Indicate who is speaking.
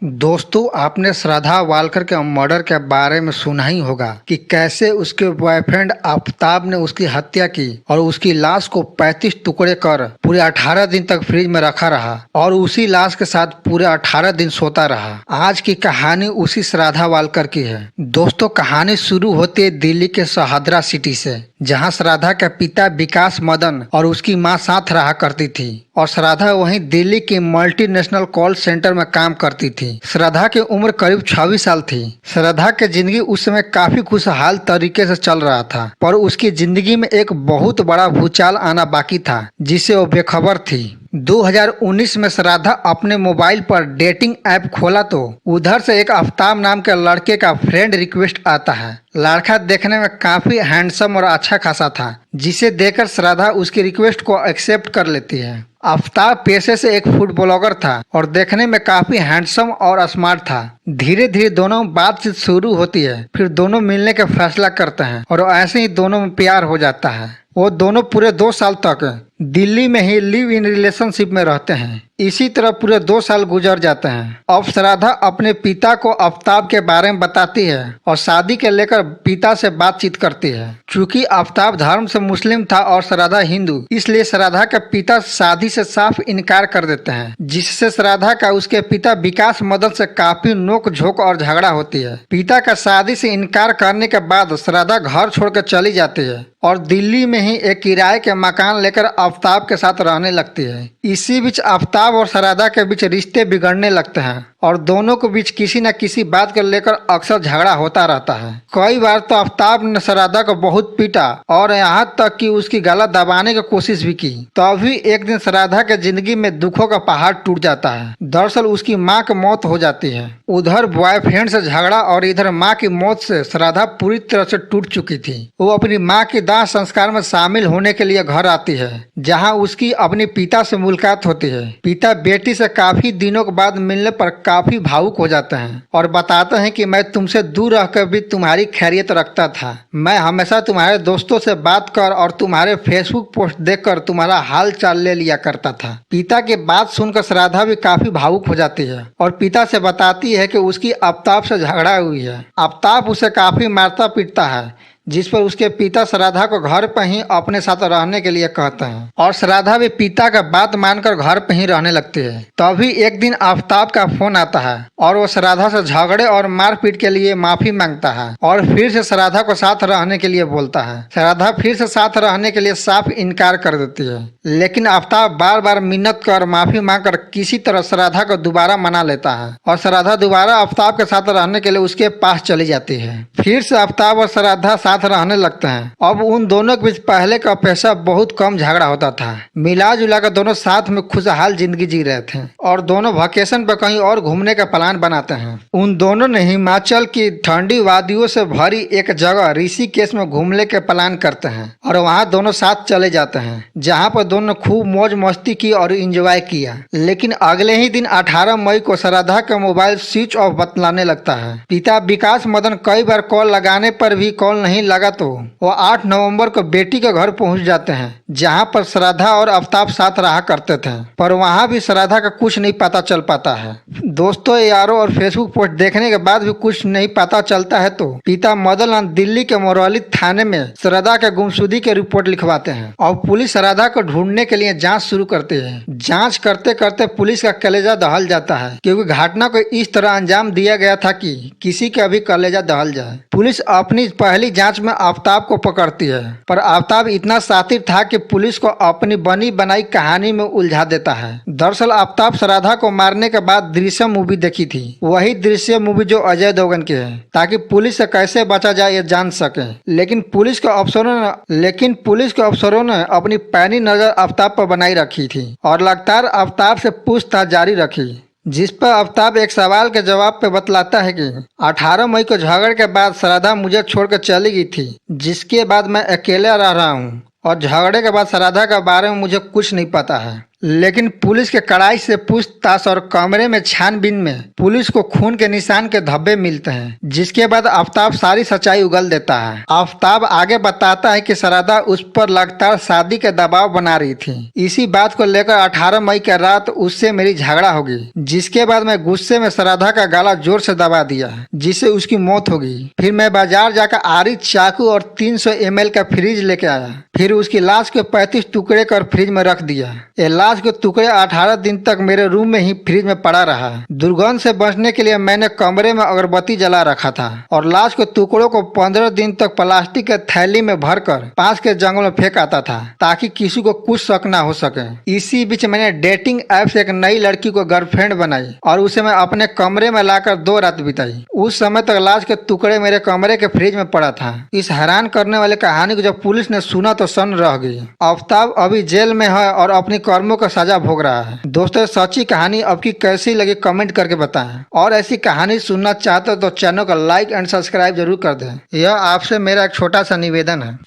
Speaker 1: दोस्तों, आपने श्रद्धा वालकर के मर्डर के बारे में सुना ही होगा कि कैसे उसके बॉयफ्रेंड आफताब ने उसकी हत्या की और उसकी लाश को 35 टुकड़े कर पूरे 18 दिन तक फ्रिज में रखा रहा और उसी लाश के साथ पूरे 18 दिन सोता रहा। आज की कहानी उसी श्रद्धा वालकर की है। दोस्तों, कहानी शुरू होती है दिल्ली के शहादरा सिटी से, जहां श्रद्धा के पिता विकास मदन और उसकी मां साथ रहा करती थी और श्रद्धा वहीं दिल्ली की मल्टीनेशनल कॉल सेंटर में काम करती थी। श्रद्धा की उम्र करीब 26 साल थी। श्रद्धा की जिंदगी उस समय काफी खुशहाल तरीके से चल रहा था, पर उसकी जिंदगी में एक बहुत बड़ा भूचाल आना बाकी था जिससे वो बेखबर थी। 2019 में श्रद्धा अपने मोबाइल पर डेटिंग ऐप खोला तो उधर से एक आफताब नाम के लड़के का फ्रेंड रिक्वेस्ट आता है। लड़का देखने में काफी हैंडसम और अच्छा खासा था, जिसे देखकर श्रद्धा उसकी रिक्वेस्ट को एक्सेप्ट कर लेती है। आफताब पेशे से एक फूड ब्लॉगर था और देखने में काफी हैंडसम और स्मार्ट था। धीरे धीरे दोनों बातचीत शुरू होती है, फिर दोनों मिलने का फैसला करते हैं और ऐसे ही दोनों में प्यार हो जाता है। वो दोनों पूरे 2 साल तक दिल्ली में ही लिव इन रिलेशनशिप में रहते हैं। इसी तरह पूरे 2 साल गुजर जाते हैं। अब श्रद्धा अपने पिता को आफताब के बारे में बताती है और शादी के लेकर पिता से बातचीत करती है। चूंकि आफताब धर्म से मुस्लिम था और श्रद्धा हिंदू, इसलिए श्रद्धा के पिता शादी से साफ इनकार कर देते हैं, जिससे श्रद्धा का उसके पिता विकास मदन से काफी नोक झोंक और झगड़ा होती है। पिता का शादी से इनकार करने के बाद श्रद्धा घर छोड़कर चली जाती है और दिल्ली में ही एक किराए के मकान लेकर आफताब के साथ रहने लगती है। इसी बीच आफताब और श्रद्धा के बीच रिश्ते बिगड़ने लगते हैं और दोनों के बीच किसी न किसी बात को लेकर अक्सर झगड़ा होता रहता है। कई बार तो आफताब ने श्रद्धा को बहुत पीटा और यहाँ तक कि उसकी गला दबाने की कोशिश भी की। तभी एक दिन श्रद्धा के जिंदगी में दुखों का पहाड़ टूट जाता है। दरअसल उसकी माँ की मौत हो जाती है। उधर बॉयफ्रेंड से झगड़ा और इधर माँ की मौत से श्रद्धा पूरी तरह से टूट चुकी थी। वो अपनी माँ की दाह संस्कार में शामिल होने के लिए घर आती है, जहाँ उसकी अपने पिता से मुलाकात होती है। पिता बेटी से काफी दिनों के बाद मिलने पर काफी भावुक हो जाते हैं और बताते हैं कि मैं तुमसे दूर रहकर भी तुम्हारी खैरियत रखता था। मैं हमेशा तुम्हारे दोस्तों से बात कर और तुम्हारे फेसबुक पोस्ट देखकर तुम्हारा हाल चाल ले लिया करता था। पिता की बात सुनकर श्रद्धा भी काफी भावुक हो जाती है और पिता से बताती है कि उसकी आफताब से झगड़ा हुई है। आफताब उसे काफी मारता पीटता है, जिस पर उसके पिता श्रद्धा को घर पर ही अपने साथ रहने के लिए कहते हैं और श्रद्धा भी पिता का बात मानकर घर पर ही रहने लगती है। तभी एक दिन आफताब का फोन आता है और वो श्रद्धा से झगड़े और मारपीट के लिए माफी मांगता है और फिर से श्रद्धा को साथ रहने के लिए बोलता है। श्रद्धा फिर से साथ रहने के लिए साफ इनकार कर देती है, लेकिन आफताब बार बार मिन्नत कर माफी मांगकर किसी तरह श्रद्धा को दोबारा मना लेता है और श्रद्धा दोबारा आफताब के साथ रहने के लिए उसके पास चली जाती है। फिर से आफताब और श्रद्धा साथ रहने लगते हैं। अब उन दोनों के बीच पहले का पैसा बहुत कम झगड़ा होता था। मिला जुला कर दोनों साथ में खुशहाल जिंदगी जी रहे थे और दोनों वेकेशन पर कहीं और घूमने का प्लान बनाते हैं। उन दोनों ने हिमाचल की ठंडी वादियों से भरी एक जगह ऋषिकेश में घूमने के प्लान करते हैं और वहाँ दोनों साथ चले जाते हैं, जहाँ पर दोनों खूब मौज मस्ती की और एंजॉय किया। लेकिन अगले ही दिन 18 मई को श्रद्धा का मोबाइल स्विच ऑफ बतलाने लगता है। पिता विकास मदन कई बार कॉल लगाने पर भी कॉल नहीं लगा तो वो 8 नवंबर को बेटी के घर पहुंच जाते हैं, जहां पर श्रद्धा और आफताब साथ रहा करते थे, पर वहां भी श्रद्धा का कुछ नहीं पता चल पाता है। दोस्तों यारों, और फेसबुक पोस्ट देखने के बाद भी कुछ नहीं पता चलता है तो पिता मदन दिल्ली के मोरौली थाने में श्रद्धा के गुमशुदगी की रिपोर्ट लिखवाते हैं और पुलिस श्रद्धा को ढूंढने के लिए जाँच शुरू करती है। जाँच करते करते पुलिस का कलेजा दहल जाता है, क्योंकि घटना को इस तरह अंजाम दिया गया था कि किसी का भी कलेजा दहल जाए। पुलिस अपनी पहली जांच में आफताब को पकड़ती है, पर आफताब इतना शातिर था कि पुलिस को अपनी बनी बनाई कहानी में उलझा देता है। दरअसल आफताब श्रद्धा को मारने के बाद दृश्यम मूवी देखी थी, वही दृश्यम मूवी जो अजय देवगन की है, ताकि पुलिस से कैसे बचा जाए ये जान सके। लेकिन पुलिस के अफसरों ने अपनी पैनी नजर आफताब पर बनाई रखी थी और लगातार आफताब से पूछताछ जारी रखी, जिस पर आफताब एक सवाल के जवाब पे बतलाता है कि 18 मई को झगड़े के बाद श्रद्धा मुझे छोड़कर चली गई थी, जिसके बाद मैं अकेले रह रहा हूँ और झगड़े के बाद श्रद्धा के बारे में मुझे कुछ नहीं पता है। लेकिन पुलिस के कड़ाई से पूछताछ और कमरे में छानबीन में पुलिस को खून के निशान के धब्बे मिलते हैं, जिसके बाद आफताब सारी सच्चाई उगल देता है। आफताब आगे बताता है कि श्रद्धा उस पर लगातार शादी के दबाव बना रही थी। इसी बात को लेकर 18 मई की रात उससे मेरी झगड़ा होगी, जिसके बाद मैं गुस्से में श्रद्धा का गला जोर से दबा दिया, जिससे उसकी मौत हो गई। फिर मैं बाजार जाकर आरी, चाकू और 300 ml का फ्रिज लेके आया। फिर उसकी लाश को 35 टुकड़े कर फ्रिज में रख दिया। ये लाश के टुकड़े 18 दिन तक मेरे रूम में ही फ्रिज में पड़ा रहा। दुर्गंध से बचने के लिए मैंने कमरे में अगरबत्ती जला रखा था और लाश के टुकड़ों को 15 दिन तक प्लास्टिक के थैली में भरकर पास के जंगल में फेंक आता था, ताकि किसी को कुछ शक न हो सके। इसी बीच मैंने डेटिंग ऐप से एक नई लड़की को गर्लफ्रेंड बनाई और उसे मैं अपने कमरे में लाकर 2 रात बिताई। उस समय तक लाश के टुकड़े मेरे कमरे के फ्रिज में पड़ा था। इस हैरान करने वाली कहानी को जब पुलिस ने सुना तो सन्न रह गई। आफताब अभी जेल में है और अपनी कर्मों का सजा भोग रहा है। दोस्तों, सच्ची कहानी आपकी कैसी लगी कमेंट करके बताएं, और ऐसी कहानी सुनना चाहते हो तो चैनल को लाइक एंड सब्सक्राइब जरूर कर दें। यह आपसे मेरा एक छोटा सा निवेदन है।